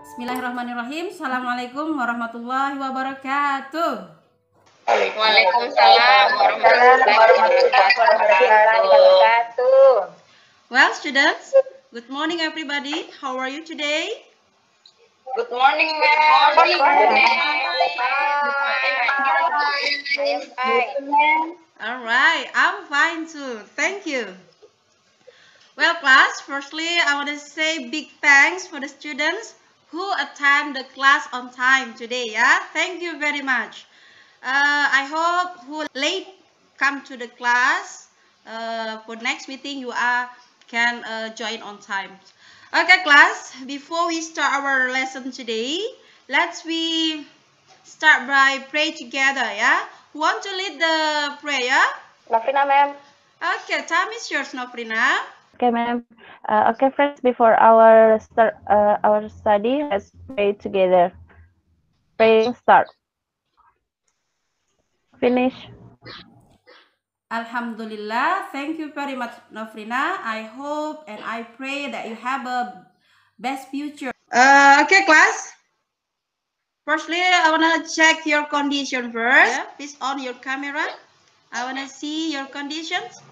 Bismillahirrahmanirrahim. Assalamualaikum warahmatullahi wabarakatuh. Waalaikumsalam warahmatullahi wabarakatuh. Well, students, good morning everybody. How are you today? Good morning, ma'am. Good morning. All right, I'm fine too. Thank you. Well, class, firstly, I want to say big thanks for the students who attend the class on time today. Yeah, thank you very much. I hope who late come to the class for next meeting you can join on time. Okay, class. Before we start our lesson today, let's start by pray together. Yeah, who want to lead the prayer? Nofrina, ma'am. Okay, time is yours, Nofrina. Okay, ma'am. Okay, friends. Before our study, let's pray together. Praying start. Finish. Alhamdulillah. Thank you very much, Nofrina. I hope and I pray that you have a best future. Okay, class. Firstly, I want to check your condition first. Yeah, please on your camera. I want to see your conditions.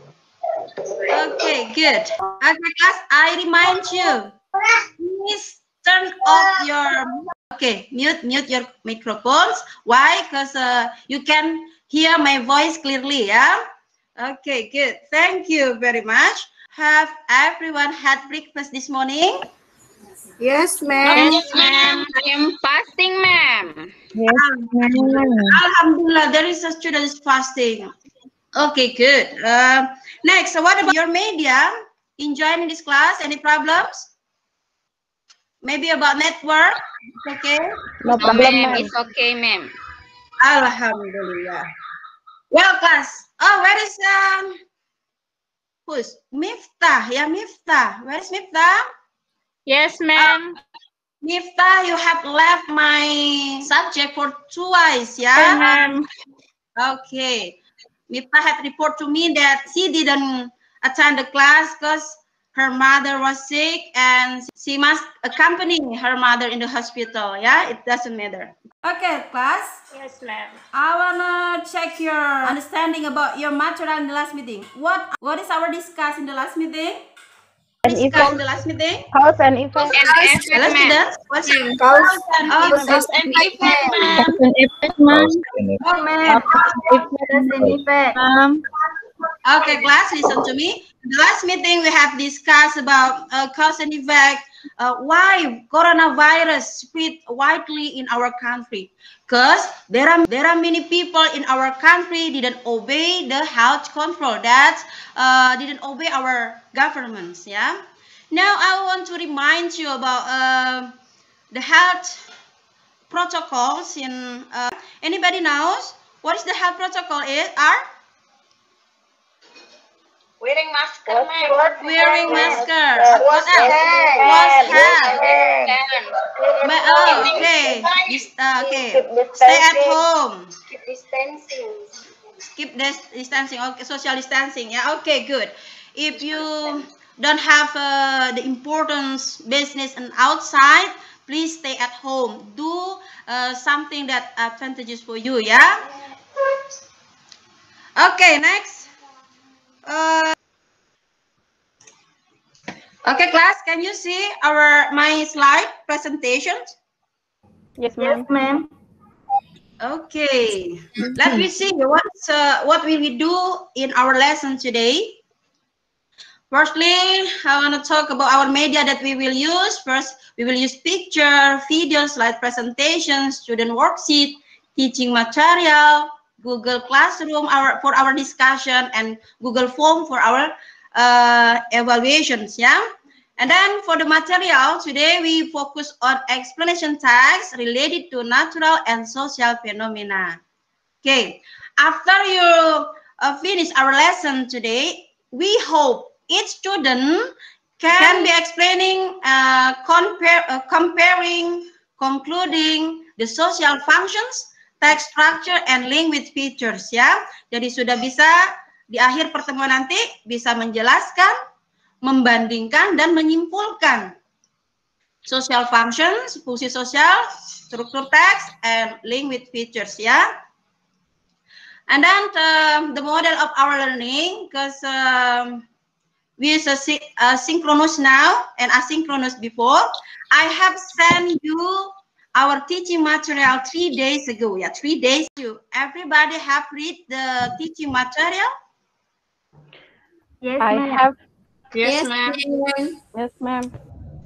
Okay, good. Okay, class, I remind you, please turn off your, mute your microphones. Why? Because you can hear my voice clearly, yeah? Okay, good. Thank you very much. Have everyone had breakfast this morning? Yes, ma'am. Yes, ma'am. I am fasting, ma'am. Yes, Alhamdulillah, there is a student fasting. Okay, good. Next, what about your media? Enjoying this class? Any problems? Maybe about network? Okay. No problem, ma'am. It's okay, ma'am. Alhamdulillah. Well, class. Oh, where is who's Miftah? Yeah, Miftah. Where is Miftah? Yes, ma'am. Miftah, you have left my subject for twice, yeah? Ma'am. Okay. Miftah had report to me that she didn't attend the class because her mother was sick and she must accompany her mother in the hospital. Yeah, it doesn't matter. Okay, class. Yes, ma'am. I wanna check your understanding about your material in the last meeting. What is our discuss in the last meeting? An event. Cause and effect. Hello, students. What's Cause and effect, ma'am. Oh, ma'am. Okay, class, listen to me. In the last meeting, we have discussed about cause and effect, why coronavirus spread widely in our country. Because there are many people in our country didn't obey the health control, that didn't obey our governments. Yeah. Now I want to remind you about the health protocols in. Anybody knows what is the health protocol? Wearing masker, ma'am. Wearing masker. Wash hand. Wash hand. Okay. Okay. Stay at home. Keep distancing. Keep this distancing. Okay, social distancing. Yeah. Okay. Good. If you don't have the important business and outside, please stay at home. Do something that advantageous for you. Yeah. Okay. Next. Okay, class, can you see my slide presentation? Yes, ma'am. Okay, let me see what we will do in our lesson today. Firstly, I want to talk about our media that we will use. First, we will use picture, video, slide presentation, student worksheet, teaching material, Google Classroom for our discussion, and Google Form for our evaluations. Yeah. And then for the material, today we focus on explanation text related to natural and social phenomena. Okay, after you finish our lesson today, we hope each student can be explaining, comparing, concluding the social functions, text structure, and link with features. Ya, jadi sudah bisa di akhir pertemuan nanti bisa menjelaskan, membandingkan, dan menyimpulkan social functions, fungsi sosial, struktur teks, and link with features, ya. And then the model of our learning, because we use synchronous now and asynchronous before. I have sent you our teaching material 3 days ago. Yeah, 3 days. Everybody have read the teaching material? Yes, I have. Yes, ma'am. Yes, ma'am.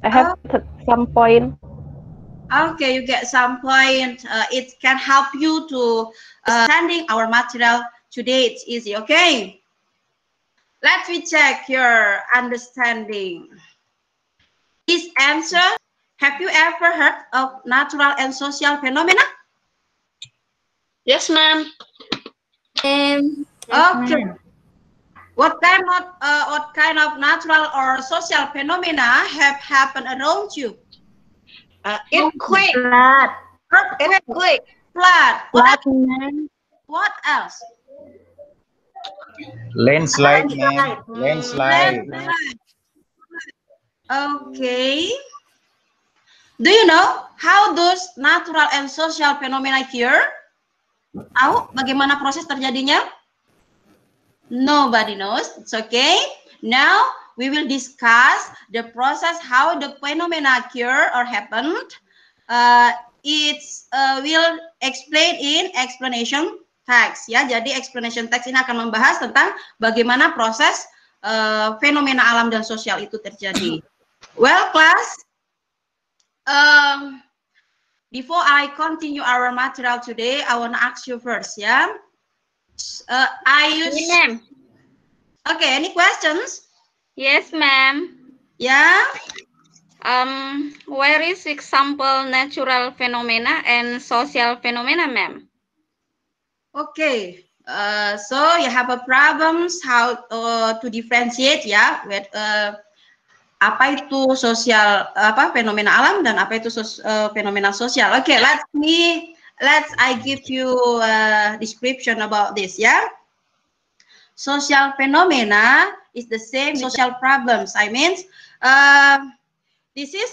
I have some point. Okay, you get some point. It can help you to understanding our material today. It's easy. Okay. Let me check your understanding. This answer. Have you ever heard of natural and social phenomena? Yes, ma'am. Okay. What kind of natural or social phenomena have happened around you? Earthquake. Earthquake, flood. What else? Landslide, ma'am. Landslide. Okay. Do you know how those natural and social phenomena occur? Tahu bagaimana proses terjadinya? Nobody knows. It's okay. Now we will discuss the process how the phenomena occur or happened. It will explain in explanation text, ya. Jadi explanation text ini akan membahas tentang bagaimana proses fenomena alam dan sosial itu terjadi. Well, class, before I continue our material today, I want to ask you first, ya. Ma'am. Okay, any questions? Yes, ma'am. Yeah. Where is example natural phenomena and social phenomena, ma'am? Okay. So you have a problems how to differentiate, ya, with apa itu sosial, apa fenomena alam dan apa itu fenomena sosial. Okay, let's I give you a description about this, ya. Social phenomena is the same social problems. I mean, this is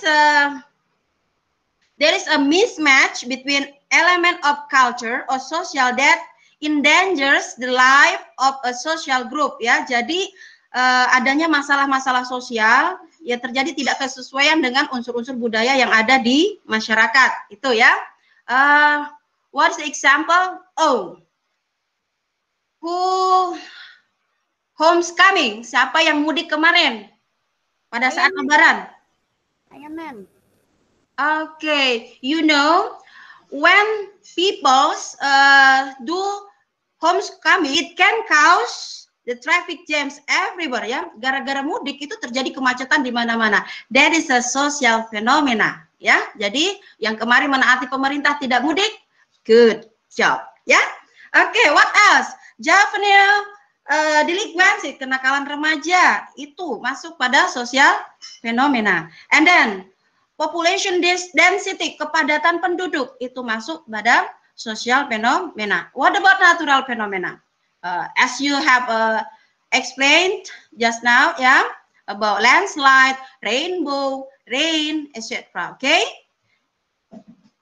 there is a mismatch between element of culture or social that endangers the life of a social group, ya. Jadi adanya masalah-masalah sosial ya terjadi tidak kesesuaian dengan unsur-unsur budaya yang ada di masyarakat. Itu, ya. What is the example? Oh, who homecoming? Siapa yang mudik kemarin pada saat Lebaran? Okay, you know, when people do homecoming, it can cause the traffic jams everywhere, ya. Gara-gara mudik itu terjadi kemacetan di mana-mana. That is a social phenomena, ya. Jadi yang kemarin menaati pemerintah tidak mudik, good job, ya. Okay, what else? Juvenile delinquency, kenakalan remaja, itu masuk pada social phenomena. And then population density, kepadatan penduduk, itu masuk pada social phenomena. What about natural phenomena? As you have explained just now, yeah, about landslide, rainbow, rain, etc. Okay?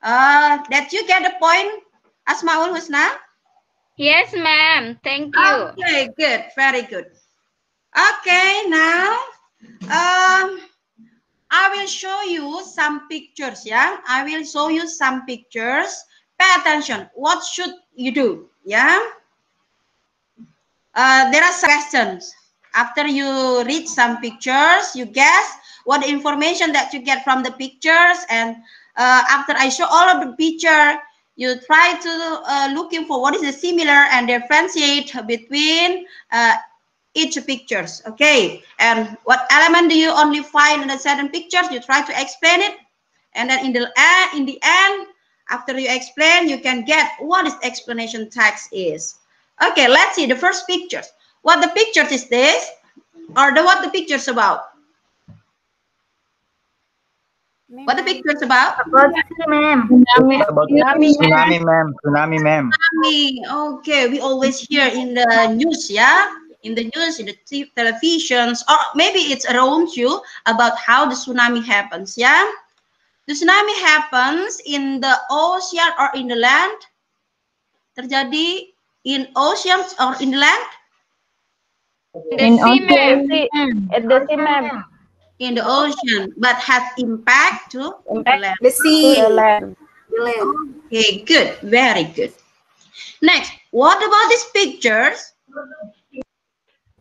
That you get the point, Asmaul Husna? Yes, ma'am. Thank you. Okay, good. Very good. Okay, now I will show you some pictures, yeah. I will show you some pictures. Pay attention. What should you do, yeah? There are some questions. After you read some pictures, you guess what the information that you get from the pictures, and after I show all of the picture, you try to looking for what is the similar and differentiate between each pictures. Okay, and what element do you only find in a certain pictures? You try to explain it, and then in the end, after you explain, you can get what is explanation text is. Okay, let's see the first pictures. What the pictures is this, or what the pictures about? What the pictures about? Tsunami, ma'am. Tsunami, ma'am. Okay, we always hear in the news, yeah, in the news, in the televisions, or maybe it's around you about how the tsunami happens, yeah. The tsunami happens in the ocean or in the land? Terjadi in oceans or in the land? In the sea, ma'am. At the sea, ma'am. In the ocean, but has impact to the land. The sea. To the land. Okay, good. Very good. Next, what about these pictures?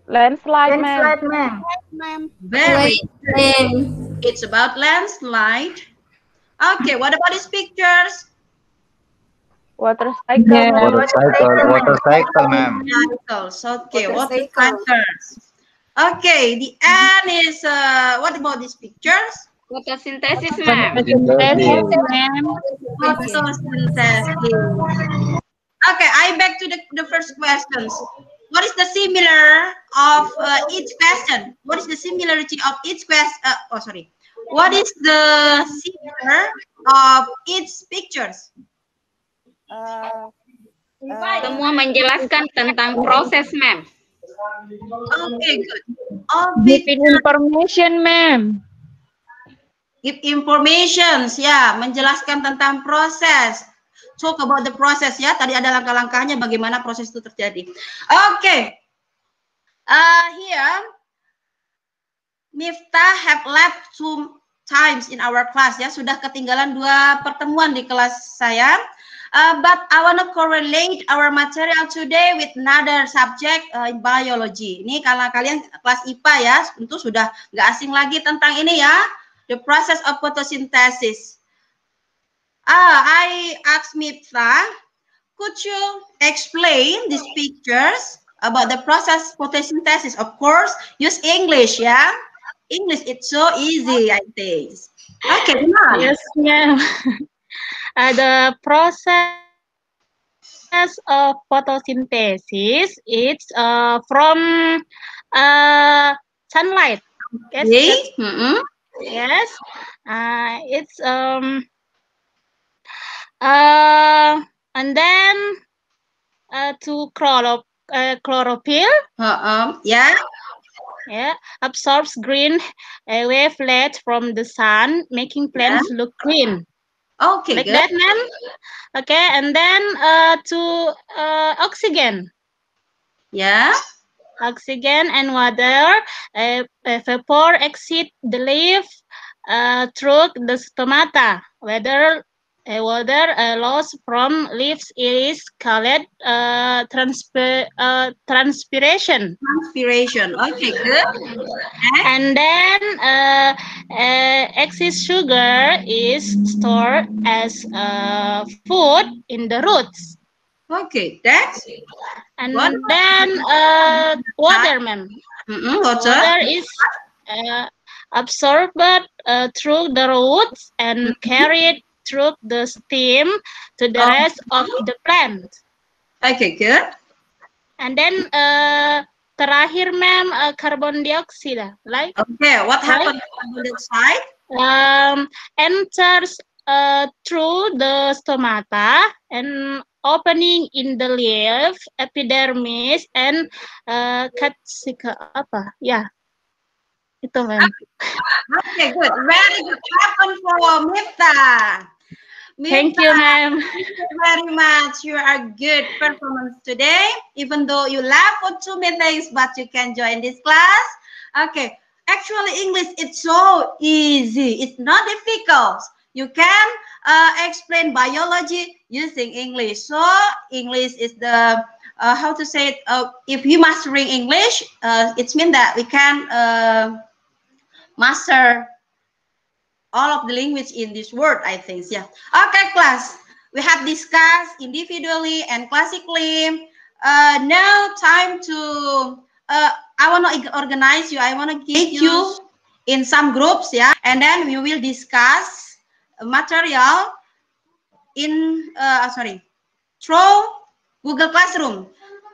Landslide, ma'am. ma'am. Very good. It's about landslide. Okay, what about these pictures? Water cycle, ma'am. Water cycle, ma'am. Cycles. Okay, Water water cycle. cycles. Okay, the end is, what about these pictures? Photosynthesis, ma'am. Photosynthesis. Okay, I back to the first questions. What is the similar of each question? What is the similarity of each question? What is the similar of each pictures? Semua menjelaskan tentang proses, ma'am. Okay, good. All Giving information, ma'am. give informations, ya, menjelaskan tentang proses. Talk about the process, ya. Tadi ada langkah-langkahnya bagaimana proses itu terjadi. Okay. Here, Miftah have left 2 times in our class, ya. Sudah ketinggalan 2 pertemuan di kelas saya. But I want to correlate our material today with another subject in biology. Ini kalau kalian kelas IPA ya, tentu sudah nggak asing lagi tentang ini ya. The process of photosynthesis. I asked Miftah, could you explain these pictures about the process photosynthesis? Of course, use English, yeah. English, it's so easy, I think. Okay, come on. Yes, ma'am. The process of photosynthesis is from sunlight. Yes. Okay. Yes. It's and then to chlorophyll. Yeah. Yeah, absorbs green wavelength from the sun, making plants look green. Okay, like good. that, ma'am. Okay, and then to oxygen. Yeah. Oxygen and water vapor exit the leaf through the stomata. Water loss from leaves is called transpiration. Transpiration. Okay, good. And then excess sugar is stored as food in the roots. Okay, that's And what? then water, ma'am. Water is absorbed through the roots and carried through the stem to the rest of the plant. Okay, good. And then terakhir, ma'am, carbon dioxide. Like okay, what happened to carbon dioxide? Enters through the stomata and opening in the leaf, epidermis, and apa? Yeah. Itu, ma'am. Okay, good. Very good. Happened for Miftah. Thank you, ma'am. Thank you very much. You are good performance today. Even though you laugh for too many things, but you can join this class. Okay. Actually, English, it's so easy. It's not difficult. You can explain biology using English. So English is the, how to say it, if you mastering English, it means that we can master all of the language in this world, I think. Yeah. Okay, class. We have discussed individually and classically. Now time to, I want to organize you. I want to give you in some groups, yeah. And then we will discuss material in, through Google Classroom.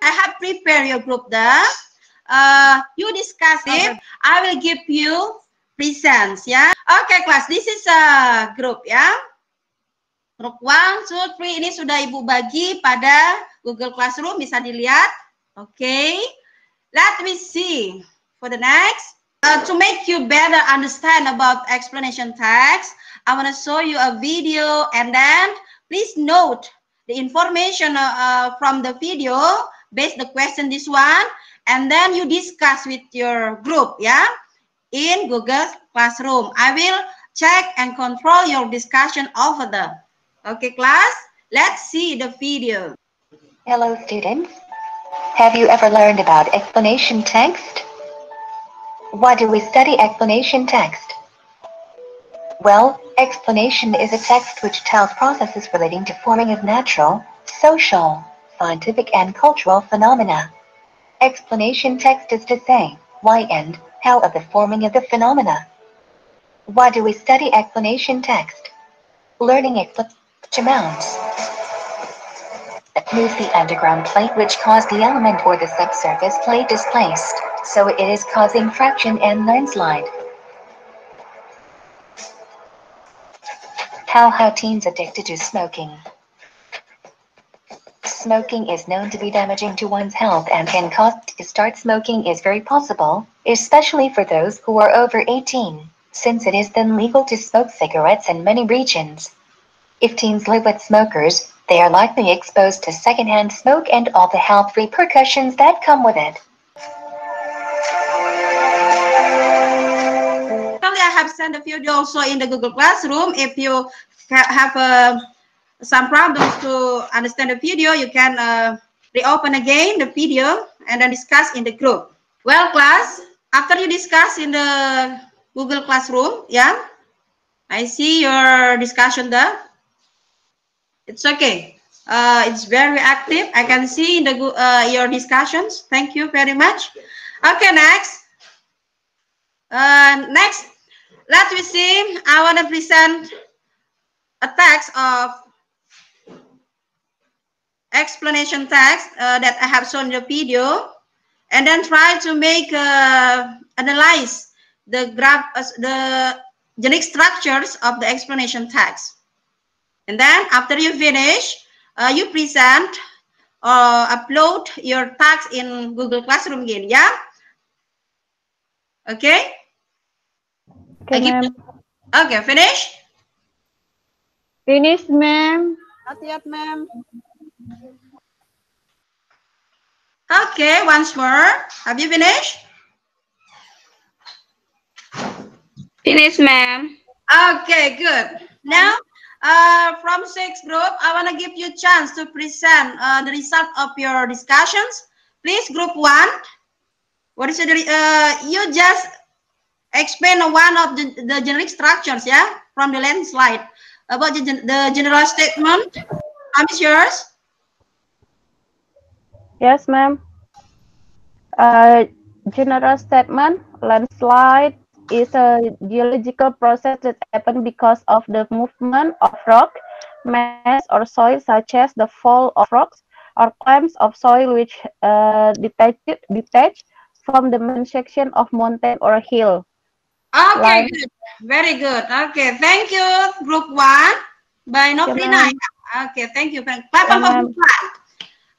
I have prepared your group there. You discuss it. I will give you presents, ya. Okay, class. This is a group, ya. Group 1, 2, 3 ini sudah Ibu bagi pada Google Classroom, bisa dilihat. Okay. Let me see for the next. To make you better understand about explanation text, I want to show you a video, and then please note the information from the video, based the question this one, and then you discuss with your group, yeah, in Google Classroom. I will check and control your discussion over there. Okay, class, let's see the video. Hello, students. Have you ever learned about explanation text? Why do we study explanation text? Well, explanation is a text which tells processes relating to forming of natural, social, scientific, and cultural phenomena. Explanation text is to say why and how of the forming of the phenomena. Why do we study explanation text? Learning amounts moves the underground plate, which caused the element or the subsurface plate displaced, so it is causing friction and landslide. How teens addicted to smoking. Smoking is known to be damaging to one's health and can cause to start smoking is very possible, especially for those who are over 18, since it is then legal to smoke cigarettes in many regions. If teens live with smokers, they are likely exposed to secondhand smoke and all the health repercussions that come with it. I have sent a video also in the Google Classroom. If you have some problems to understand the video, you can reopen again the video and then discuss in the group. Well, class, after you discuss in the Google Classroom, yeah, I see your discussion there. It's okay. It's very active. I can see in the your discussions. Thank you very much. Okay, next. Next, let me see. I want to present a text of explanation text that I have shown in the video, and then try to make analyze the generic structures of the explanation text. And then after you finish, you present or upload your text in Google Classroom again, yeah? Okay? Okay, ma'am. Okay, finish? Finish, ma'am. Not yet, ma'am. Okay, once more. Have you finished? Finish, ma'am. Okay, good. Now, from 6th group, I want to give you a chance to present the result of your discussions. Please, group 1. What is the you just explain one of the generic structures, yeah, from the landslide about the general statement. Is yours? Yes, ma'am. General statement: landslide is a geological process that happens because of the movement of rock, mass, or soil, such as the fall of rocks or clumps of soil which detach from the main section of mountain or hill. Okay, good. Very good. Okay, thank you, group 1 by Nofrina. Okay, thank you. Clap for group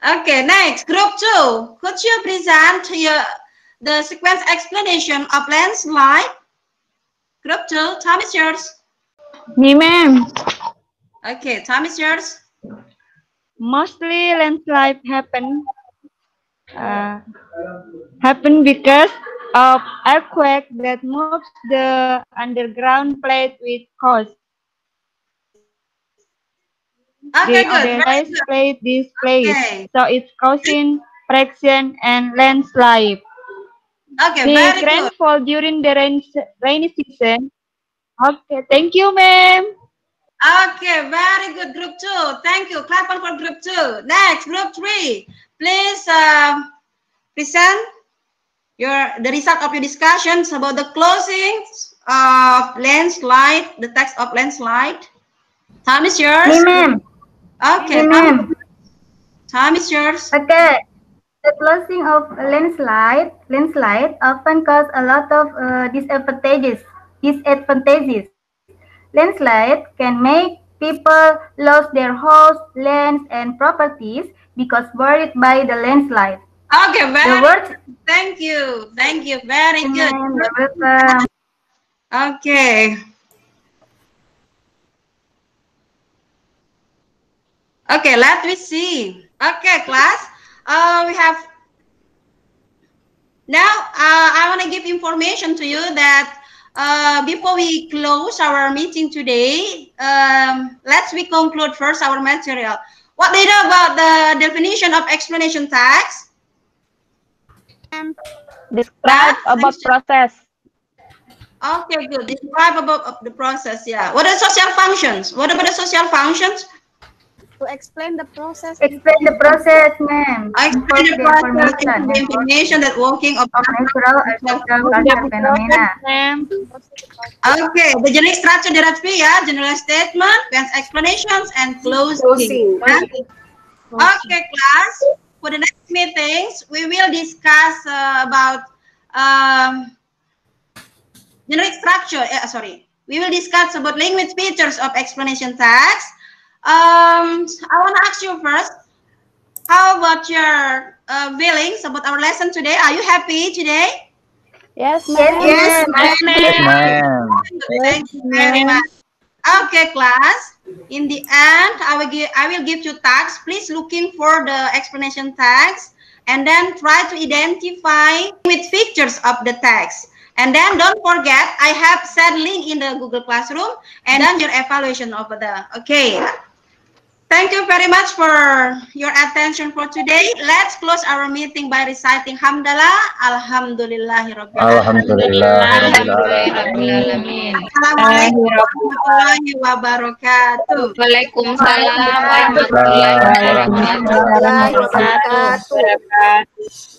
1. Okay, next, group 2. Could you present the sequence explanation of landslide? Group 2, time is yours. Me, ma'am. Okay, time is yours. Mostly landslide happen because of earthquake that moves the underground plate with cause. Okay, the good. other plate displaced, Okay. so it's causing friction and landslide. Okay, The very good. rainfall during the rainy season. Okay, thank you, ma'am. Okay, very good, group 2. Thank you. Clap for group 2. Next, group 3. Please present the result of your discussions about the closing of landslide, the text of landslide. Time is yours. Me, ma'am. Okay, ma'am. Time is yours. Okay. The closing of landslide often cause a lot of disadvantages. Landslide can make people lose their house, lands, and properties because buried by the landslide. Okay, very good. Thank you. Thank you. Very good. You're welcome. Okay. Okay, let me see. Okay, class. We have now. I want to give information to you that before we close our meeting today, let's we conclude first our material. What do you know about the definition of explanation text? Describe about process. Okay, good. Describe about the process. Yeah. What are social functions? What about the social functions? To explain the process. Explain the process, ma'am. Explain the process and the information that working of natural or social phenomena. Okay, the generic structure there are three, yeah. General statement, explanations, and closing. Okay, class. For the next meetings, we will discuss about generic structure. We will discuss about language features of explanation text. I want to ask you first, how about your feelings about our lesson today? Are you happy today? Yes, ma'am. Yes, ma'am. Thank you very much. Okay, class. In the end, I will give you tasks. Please looking for the explanation text and then try to identify with features of the text. And then don't forget, I have set link in the Google Classroom and then your evaluation over there. Okay. Thank you very much for your attention for today. Let's close our meeting by reciting Hamdalah. Alhamdulillahirabbil Alhamdulillahirrahmanirrahim. Assalamualaikum warahmatullahi wabarakatuh. Waalaikumsalam warahmatullahi wabarakatuh.